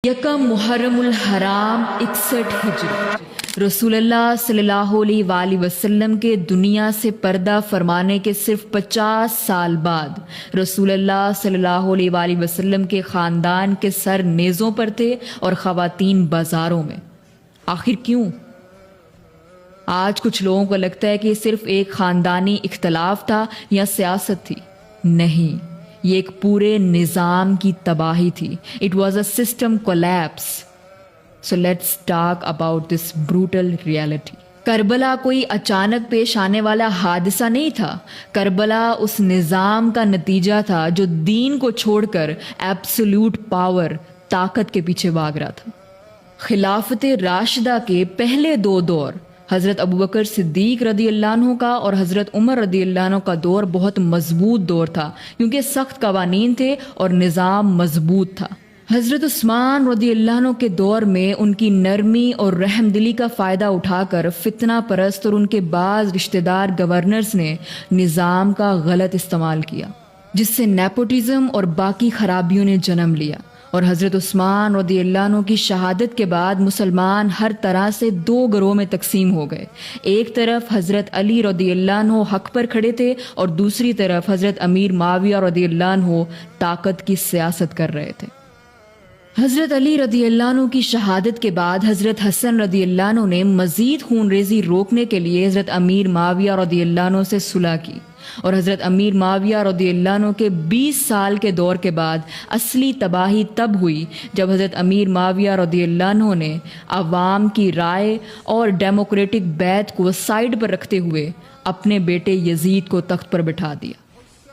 یکم محرم الحرام 61 ہجری رسول اللہ صلی اللہ علیہ وآلہ وسلم کے دنیا سے پردہ فرمانے کے صرف 50 سال بعد رسول اللہ صلی اللہ علیہ وآلہ وسلم کے خاندان کے سر نیزوں پر تھے اور خواتین بازاروں میں۔ آخر کیوں؟ آج کچھ لوگوں کو لگتا ہے کہ یہ صرف ایک خاندانی اختلاف تھا یا سیاست تھی۔ نہیں، یہ ایک پورے نظام کی تباہی تھی۔ It was a system collapse. So let's talk about this brutal reality. Karbala کوئی اچانک پیش آنے والا حادثہ نہیں تھا۔ کربلا اس نظام کا نتیجہ تھا جو دین کو چھوڑ کر ایبسولوٹ پاور، طاقت کے پیچھے بھاگ رہا تھا۔ خلافت راشدہ کے پہلے دو دور، حضرت ابوبکر صدیق رضی اللہ عنہ کا اور حضرت عمر رضی اللہ عنہ کا دور بہت مضبوط دور تھا، کیونکہ سخت قوانین تھے اور نظام مضبوط تھا۔ حضرت عثمان رضی اللہ عنہ کے دور میں ان کی نرمی اور رحم دلی کا فائدہ اٹھا کر فتنہ پرست اور ان کے بعض رشتہ دار گورنرز نے نظام کا غلط استعمال کیا، جس سے نیپوٹزم اور باقی خرابیوں نے جنم لیا۔ اور حضرت عثمان رضی اللہ عنہ کی شہادت کے بعد مسلمان ہر طرح سے دو گروہ میں تقسیم ہو گئے۔ ایک طرف حضرت علی رضی اللہ عنہ حق پر کھڑے تھے اور دوسری طرف حضرت امیر معاویہ رضی اللہ عنہ طاقت کی سیاست کر رہے تھے۔ حضرت علی رضی اللہ عنہ کی شہادت کے بعد حضرت حسن رضی اللہ عنہ نے مزید خون ریزی روکنے کے لیے حضرت امیر معاویہ رضی اللہ عنہ سے صلح کی، اور حضرت امیر معاویہ رضی اللہ عنہ کے 20 سال کے دور کے بعد اصلی تباہی تب ہوئی جب حضرت امیر معاویہ رضی اللہ عنہ نے عوام کی رائے اور ڈیموکریٹک بیعت کو سائیڈ پر رکھتے ہوئے اپنے بیٹے یزید کو تخت پر بٹھا دیا۔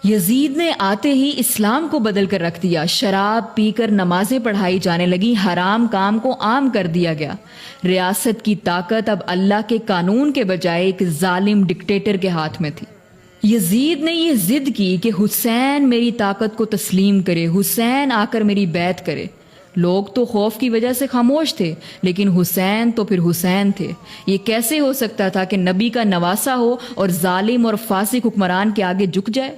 یزید نے آتے ہی اسلام کو بدل کر رکھ دیا، شراب پی کر نمازیں پڑھائی جانے لگی، حرام کام کو عام کر دیا گیا۔ ریاست کی طاقت اب اللہ کے قانون کے بجائے ایک ظالم ڈکٹیٹر کے ہاتھ میں تھی۔ یزید نے یہ ضد کی کہ حسین میری طاقت کو تسلیم کرے، حسین آ کر میری بیعت کرے۔ لوگ تو خوف کی وجہ سے خاموش تھے، لیکن حسین تو پھر حسین تھے۔ یہ کیسے ہو سکتا تھا کہ نبی کا نواسا ہو اور ظالم اور فاسق حکمران کے آگے جھک جائے؟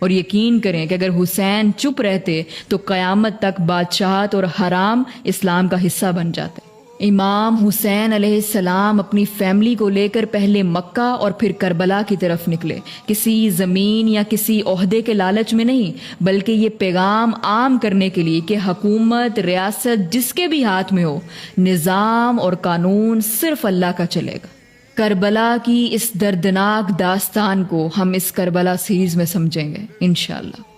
اور یقین کریں کہ اگر حسین چپ رہتے تو قیامت تک بادشاہت اور حرام اسلام کا حصہ بن جاتے۔ امام حسین علیہ السلام اپنی فیملی کو لے کر پہلے مکہ اور پھر کربلا کی طرف نکلے، کسی زمین یا کسی عہدے کے لالچ میں نہیں، بلکہ یہ پیغام عام کرنے کے لیے کہ حکومت، ریاست جس کے بھی ہاتھ میں ہو، نظام اور قانون صرف اللہ کا چلے گا۔ کربلا کی اس دردناک داستان کو ہم اس کربلا سیریز میں سمجھیں گے انشاءاللہ۔